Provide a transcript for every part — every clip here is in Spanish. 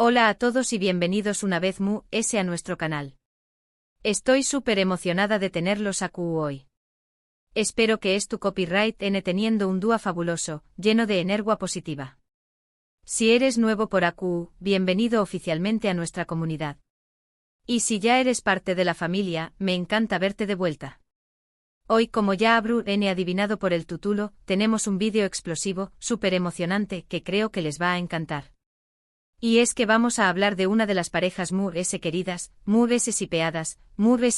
Hola a todos y bienvenidos una vez más a nuestro canal. Estoy súper emocionada de tenerlos aquí hoy. Espero que tu copyright teniendo un día fabuloso, lleno de energía positiva. Si eres nuevo por aquí, bienvenido oficialmente a nuestra comunidad. Y si ya eres parte de la familia, me encanta verte de vuelta. Hoy, como ya habrán adivinado por el título, tenemos un vídeo explosivo, súper emocionante, que creo que les va a encantar. Y es que vamos a hablar de una de las parejas queridas, sipeadas,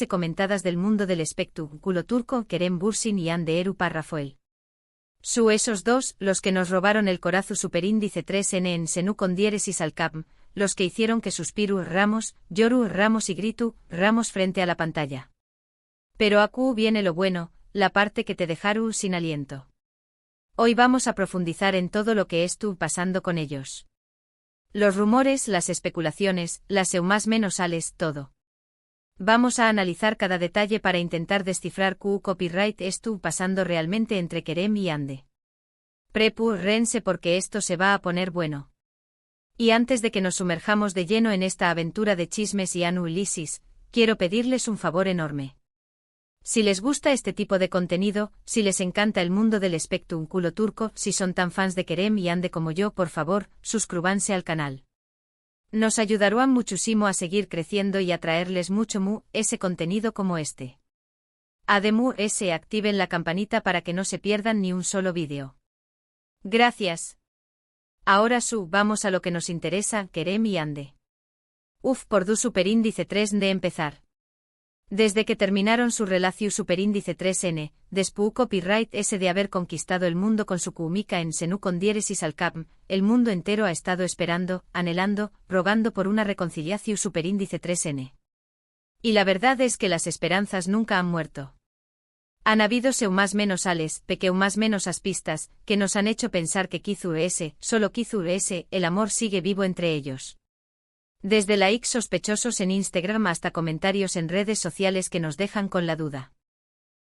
comentadas del mundo del espectáculo turco, Kerem Bürsin y Hande Erçel Rafael. Esos dos, los que nos robaron el corazón superíndice 3N en Senú con diéresis al cap, los que hicieron que suspiru Ramos, lloru Ramos y gritu Ramos frente a la pantalla. Pero aquí viene lo bueno, la parte que te dejaru sin aliento. Hoy vamos a profundizar en todo lo que estuvo pasando con ellos. Los rumores, las especulaciones, las más menos sales, todo. Vamos a analizar cada detalle para intentar descifrar qué copyright estuvo pasando realmente entre Kerem y Hande. Prepárense porque esto se va a poner bueno. Y antes de que nos sumerjamos de lleno en esta aventura de chismes y análisis, quiero pedirles un favor enorme. Si les gusta este tipo de contenido, si les encanta el mundo del espectáculo turco, si son tan fans de Kerem y Hande como yo, por favor, suscríbanse al canal. Nos ayudarán muchísimo a seguir creciendo y a traerles mucho ese contenido como este. Además, activen la campanita para que no se pierdan ni un solo vídeo. Gracias. Ahora vamos a lo que nos interesa, Kerem y Hande. Por du superíndice 3 de empezar. Desde que terminaron su relación superíndice 3N, después copyright de haber conquistado el mundo con su cúmica en Senú con diéresis al cap, el mundo entero ha estado esperando, anhelando, rogando por una reconciliación superíndice 3N. Y la verdad es que las esperanzas nunca han muerto. Han habido más menos sales, más menos as pistas, que nos han hecho pensar que solo el amor sigue vivo entre ellos. Desde likes sospechosos en Instagram hasta comentarios en redes sociales que nos dejan con la duda.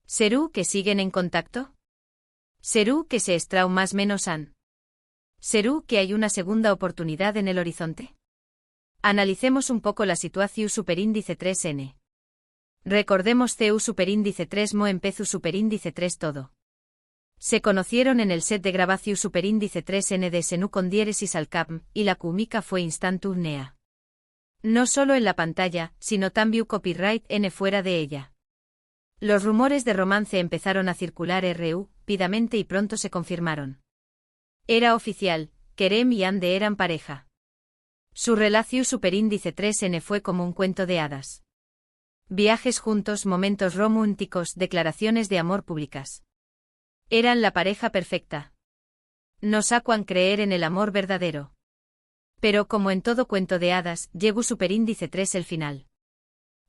¿Serú que siguen en contacto? ¿Serú que se estrau más menos han? ¿Serú que hay una segunda oportunidad en el horizonte? Analicemos un poco la situación superíndice 3N. Recordemos CU superíndice 3 mo empezu superíndice 3 todo. Se conocieron en el set de grabación superíndice 3N de Senú con diéresis al cap, y la cúmica fue instantánea. No solo en la pantalla, sino también copyright fuera de ella. Los rumores de romance empezaron a circular rápidamente y pronto se confirmaron. Era oficial, Kerem y Hande eran pareja. Su relación superíndice 3N fue como un cuento de hadas. Viajes juntos, momentos románticos, declaraciones de amor públicas. Eran la pareja perfecta. Nos hacuan creer en el amor verdadero. Pero como en todo cuento de hadas, llegó superíndice 3 el final.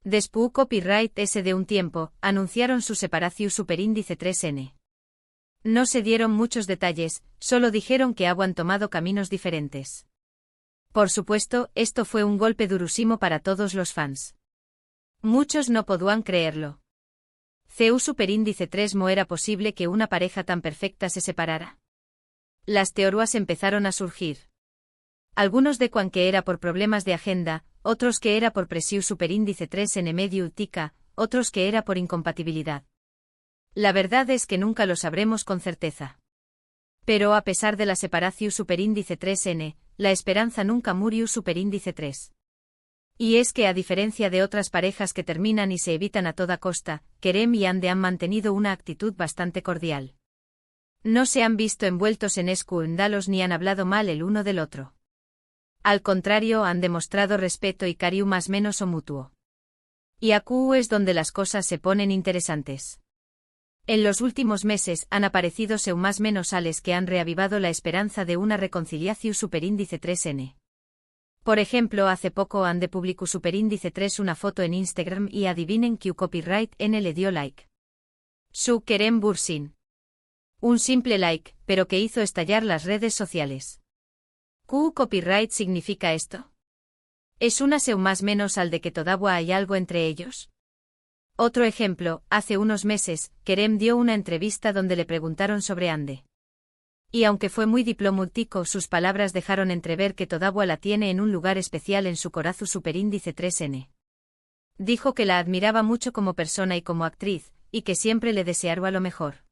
Después copyright de un tiempo, anunciaron su separación superíndice 3N. No se dieron muchos detalles, solo dijeron que habían tomado caminos diferentes. Por supuesto, esto fue un golpe durísimo para todos los fans. Muchos no podían creerlo. CU superíndice 3 mo era posible que una pareja tan perfecta se separara. Las teorías empezaron a surgir. Algunos de que era por problemas de agenda, otros que era por presión superíndice 3N medio tica, otros que era por incompatibilidad. La verdad es que nunca lo sabremos con certeza. Pero a pesar de la separación superíndice 3N, la esperanza nunca murió superíndice 3. Y es que a diferencia de otras parejas que terminan y se evitan a toda costa, Kerem y Hande han mantenido una actitud bastante cordial. No se han visto envueltos en escándalos ni han hablado mal el uno del otro. Al contrario, han demostrado respeto y cariño más menos o mutuo. Y aquí es donde las cosas se ponen interesantes. En los últimos meses han aparecido más menos sales que han reavivado la esperanza de una reconciliación superíndice 3N. Por ejemplo, hace poco Hande publicó superíndice 3 una foto en Instagram y adivinen que copyright le dio like. Kerem Bürsin. Un simple like, pero que hizo estallar las redes sociales. ¿Qué copyright significa esto? ¿Es una más menos al de que todavía hay algo entre ellos? Otro ejemplo, hace unos meses, Kerem dio una entrevista donde le preguntaron sobre Hande. Y aunque fue muy diplomático, sus palabras dejaron entrever que Todawa la tiene en un lugar especial en su corazón superíndice 3N. Dijo que la admiraba mucho como persona y como actriz, y que siempre le deseaba lo mejor.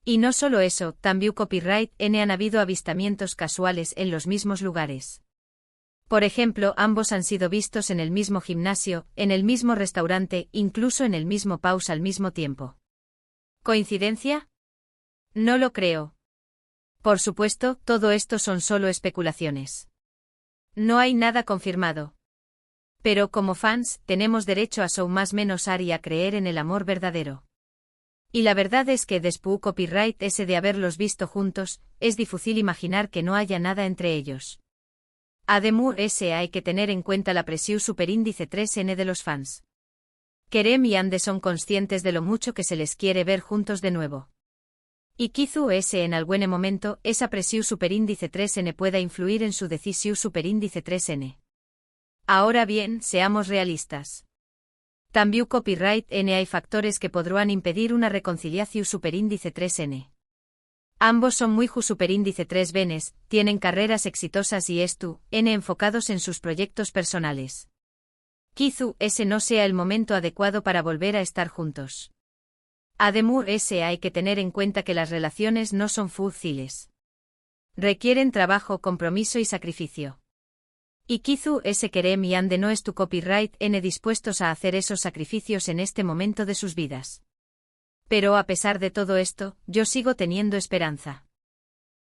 Y no solo eso, también copyright N han habido avistamientos casuales en los mismos lugares. Por ejemplo, ambos han sido vistos en el mismo gimnasio, en el mismo restaurante, incluso en el mismo pause al mismo tiempo. ¿Coincidencia? No lo creo. Por supuesto, todo esto son solo especulaciones. No hay nada confirmado. Pero como fans, tenemos derecho a so más menos y a creer en el amor verdadero. Y la verdad es que después copyright ese de haberlos visto juntos, es difícil imaginar que no haya nada entre ellos. Además, hay que tener en cuenta la presión superíndice 3N de los fans. Kerem y Ande son conscientes de lo mucho que se les quiere ver juntos de nuevo. Y quizá en algún momento, esa presión superíndice 3N pueda influir en su decisión superíndice 3N. Ahora bien, seamos realistas. También copyright N hay factores que podrán impedir una reconciliación superíndice 3N. Ambos son muy superíndice 3 venes, tienen carreras exitosas y N enfocados en sus proyectos personales. Quizá ese no sea el momento adecuado para volver a estar juntos. Además, hay que tener en cuenta que las relaciones no son fáciles. Requieren trabajo, compromiso y sacrificio. Y quizá Kerem y Ande no es tu copyright N dispuestos a hacer esos sacrificios en este momento de sus vidas. Pero a pesar de todo esto, yo sigo teniendo esperanza.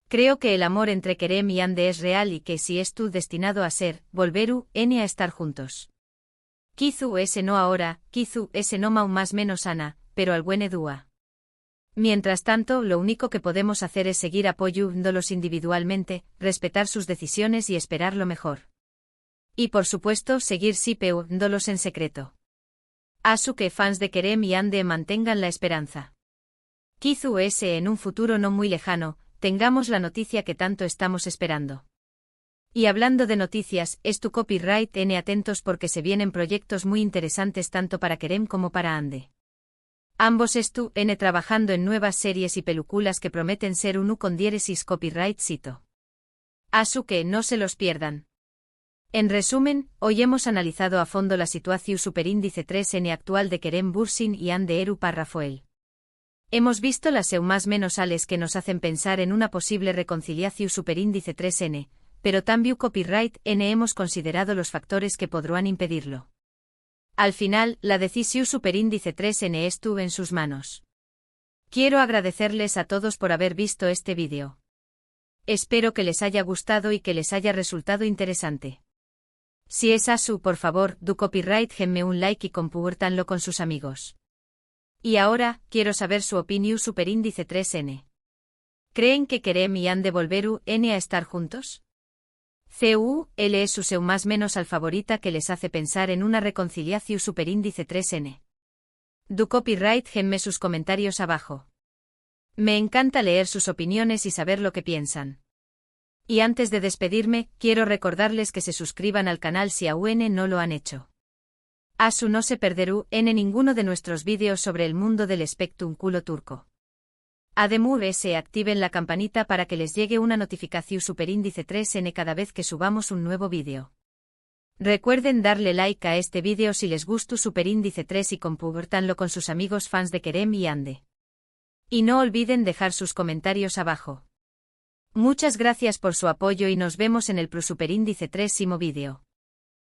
Creo que el amor entre Kerem y Ande es real y que si es destinado a ser, volveru N a estar juntos. Quizá no ahora, quizá no más menos Ana, pero al buen Edua. Mientras tanto, lo único que podemos hacer es seguir apoyándolos individualmente, respetar sus decisiones y esperar lo mejor. Y por supuesto, seguir sipeándolos en secreto. Asu que fans de Kerem y Ande mantengan la esperanza. Quizá en un futuro no muy lejano, tengamos la noticia que tanto estamos esperando. Y hablando de noticias, es tu copyright N atentos porque se vienen proyectos muy interesantes tanto para Kerem como para Ande. Ambos N trabajando en nuevas series y películas que prometen ser un con diéresis copyright cito. Asu que no se los pierdan. En resumen, hoy hemos analizado a fondo la situación superíndice 3N actual de Kerem Bürsin y Ande Eru Parrafoel. Hemos visto las más menos ales que nos hacen pensar en una posible reconciliación superíndice 3N, pero también copyright N hemos considerado los factores que podrán impedirlo. Al final, la decisión superíndice 3N estuvo en sus manos. Quiero agradecerles a todos por haber visto este vídeo. Espero que les haya gustado y que les haya resultado interesante. Si es así, por favor, do copyright genme un like y compártanlo con sus amigos. Y ahora, quiero saber su opinión superíndice 3N. ¿Creen que Kerem y Ande volveru N a estar juntos? L es su seu más menos al favorita que les hace pensar en una reconciliación superíndice 3N. Do copyright genme sus comentarios abajo. Me encanta leer sus opiniones y saber lo que piensan. Y antes de despedirme, quiero recordarles que se suscriban al canal si aún no lo han hecho. Asu no se perderú en ninguno de nuestros vídeos sobre el mundo del espectáculo turco. Además, activen la campanita para que les llegue una notificación superíndice 3N cada vez que subamos un nuevo vídeo. Recuerden darle like a este vídeo si les gustó superíndice 3 y compártanlo con sus amigos fans de Kerem y Ande. Y no olviden dejar sus comentarios abajo. Muchas gracias por su apoyo y nos vemos en el superíndice 3º vídeo.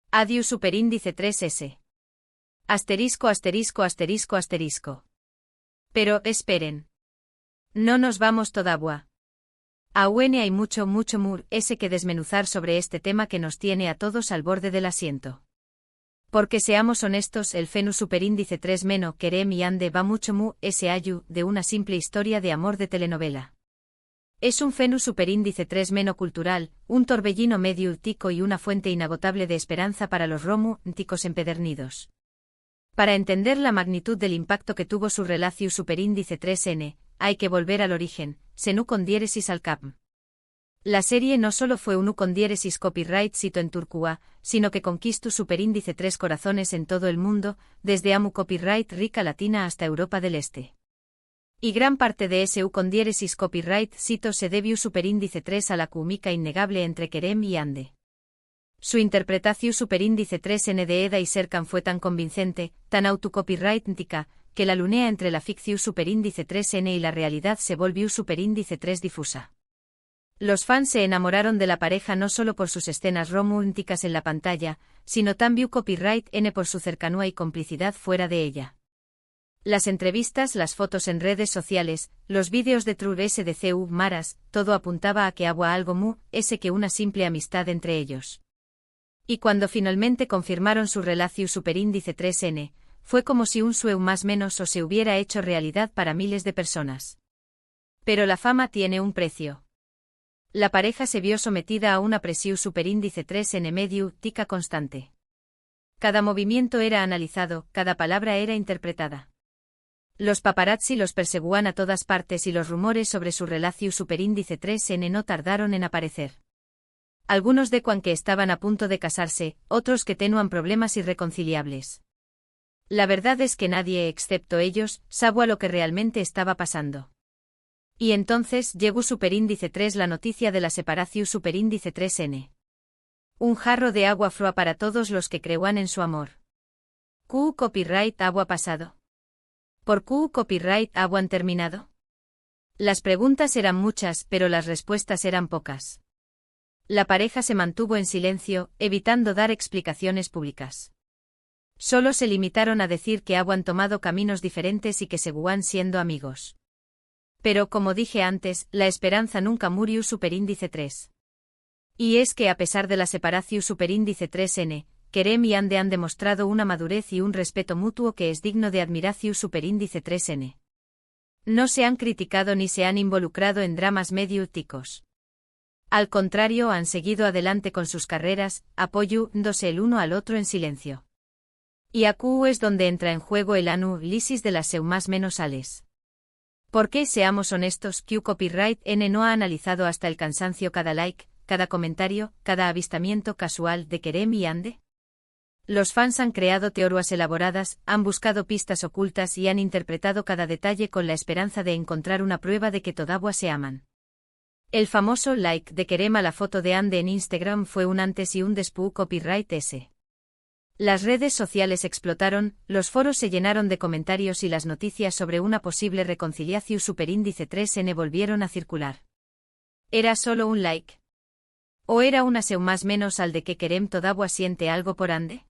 Adiós superíndice 3S. Asterisco asterisco asterisco asterisco. Pero, esperen. No nos vamos todavía. Aún hay mucho que desmenuzar sobre este tema que nos tiene a todos al borde del asiento. Porque seamos honestos, el fenu superíndice 3 meno Kerem y Ande va mucho ayu de una simple historia de amor de telenovela. Es un fenu superíndice 3 meno cultural, un torbellino medio tico y una fuente inagotable de esperanza para los románticos empedernidos. Para entender la magnitud del impacto que tuvo su relación superíndice 3N, hay que volver al origen, senu con diéresis al cap. La serie no solo fue un con diéresis copyright cito en Turquía, sino que conquistó superíndice 3 corazones en todo el mundo, desde Amu copyright rica latina hasta Europa del Este. Y gran parte de SU con diéresis copyright cito se debió superíndice 3 a la química innegable entre Kerem y Ande. Su interpretación superíndice 3 n de Eda y Serkan fue tan convincente, tan autocopyrightica, que la lunea entre la ficción superíndice 3n y la realidad se volvió superíndice 3 difusa. Los fans se enamoraron de la pareja no solo por sus escenas románticas en la pantalla, sino también copyright n por su cercanía y complicidad fuera de ella. Las entrevistas, las fotos en redes sociales, los vídeos de True SDCU Maras, todo apuntaba a que había algo mu, ese que una simple amistad entre ellos. Y cuando finalmente confirmaron su relación superíndice 3n, fue como si un sueño más menos o se hubiera hecho realidad para miles de personas. Pero la fama tiene un precio. La pareja se vio sometida a una presión superíndice 3n medio, tica constante. Cada movimiento era analizado, cada palabra era interpretada. Los paparazzi los perseguían a todas partes y los rumores sobre su relación superíndice 3n no tardaron en aparecer. Algunos decían que estaban a punto de casarse, otros que tenían problemas irreconciliables. La verdad es que nadie, excepto ellos, sabía lo que realmente estaba pasando. Y entonces llegó superíndice 3 la noticia de la separación superíndice 3n. Un jarro de agua fría para todos los que creían en su amor. ¿Q copyright agua pasado? ¿Por Q copyright han terminado? Las preguntas eran muchas, pero las respuestas eran pocas. La pareja se mantuvo en silencio, evitando dar explicaciones públicas. Solo se limitaron a decir que habían tomado caminos diferentes y que seguían siendo amigos. Pero como dije antes, la esperanza nunca murió superíndice 3. Y es que a pesar de la separación superíndice 3n, Kerem y Ande han demostrado una madurez y un respeto mutuo que es digno de admiración superíndice 3n. No se han criticado ni se han involucrado en dramas mediáticos. Al contrario, han seguido adelante con sus carreras, apoyándose el uno al otro en silencio. Y aquí es donde entra en juego el análisis de las seu más menos ales. Porque, seamos honestos, Q Copyright N no ha analizado hasta el cansancio cada like, cada comentario, cada avistamiento casual de Kerem y Ande? Los fans han creado teorías elaboradas, han buscado pistas ocultas y han interpretado cada detalle con la esperanza de encontrar una prueba de que todavía se aman. El famoso like de Kerem a la foto de Ande en Instagram fue un antes y un después copyright S. Las redes sociales explotaron, los foros se llenaron de comentarios y las noticias sobre una posible reconciliación superíndice 3n volvieron a circular. ¿Era solo un like? ¿O era una seu más menos al de que Kerem todavía siente algo por Ande?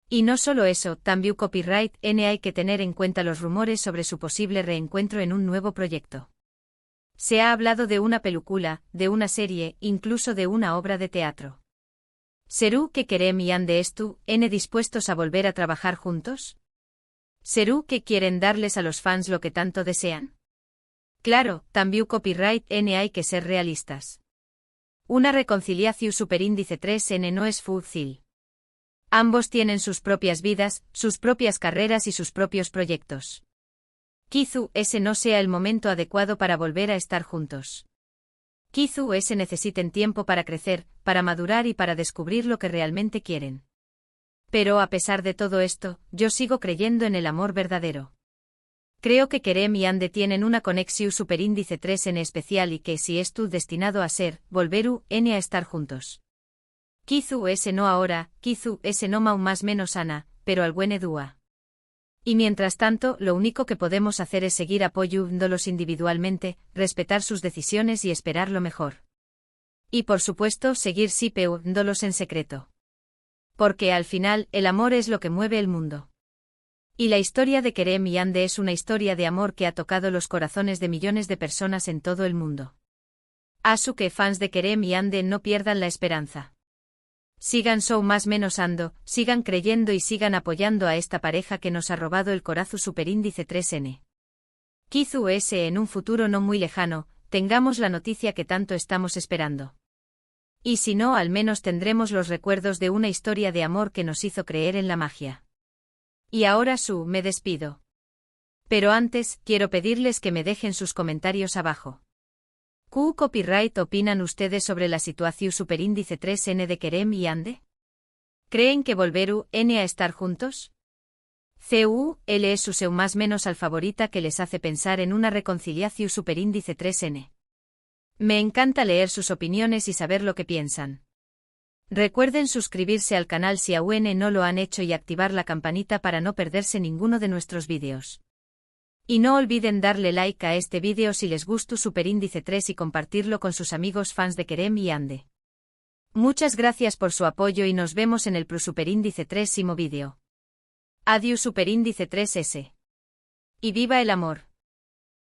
Y no solo eso, también copyright N hay que tener en cuenta los rumores sobre su posible reencuentro en un nuevo proyecto. Se ha hablado de una película, de una serie, incluso de una obra de teatro. ¿Será que Kerem y Ande N dispuestos a volver a trabajar juntos? ¿Será que quieren darles a los fans lo que tanto desean? Claro, también copyright N hay que ser realistas. Una reconciliación superíndice 3n no es fácil. Ambos tienen sus propias vidas, sus propias carreras y sus propios proyectos. Quizá ese no sea el momento adecuado para volver a estar juntos. Quizá ese necesiten tiempo para crecer, para madurar y para descubrir lo que realmente quieren. Pero a pesar de todo esto, yo sigo creyendo en el amor verdadero. Creo que Kerem y Ande tienen una conexión superíndice 3 en especial y que si es destinado a ser, volveru n a estar juntos. Quizá ese no ahora, quizá ese no más menos ana, pero al buen edúa. Y mientras tanto, lo único que podemos hacer es seguir apoyándolos individualmente, respetar sus decisiones y esperar lo mejor. Y por supuesto, seguir sipeándolos en secreto. Porque al final, el amor es lo que mueve el mundo. Y la historia de Kerem y Ande es una historia de amor que ha tocado los corazones de millones de personas en todo el mundo. Asu que fans de Kerem y Ande no pierdan la esperanza. Sigan más menos ando, sigan creyendo y sigan apoyando a esta pareja que nos ha robado el corazón superíndice 3n. Quizá ese en un futuro no muy lejano, tengamos la noticia que tanto estamos esperando. Y si no, al menos tendremos los recuerdos de una historia de amor que nos hizo creer en la magia. Y ahora me despido. Pero antes, quiero pedirles que me dejen sus comentarios abajo. ¿Qué copyright opinan ustedes sobre la situación superíndice 3n de Kerem y Ande? ¿Creen que volveru n a estar juntos? CUL es su seu más menos al favorita que les hace pensar en una reconciliación superíndice 3N. Me encanta leer sus opiniones y saber lo que piensan. Recuerden suscribirse al canal si aún no lo han hecho y activar la campanita para no perderse ninguno de nuestros vídeos. Y no olviden darle like a este vídeo si les gustó Superíndice 3 y compartirlo con sus amigos fans de Kerem y Ande. Muchas gracias por su apoyo y nos vemos en el Superíndice 3 vídeo. Adiós Superíndice 3S. Y viva el amor.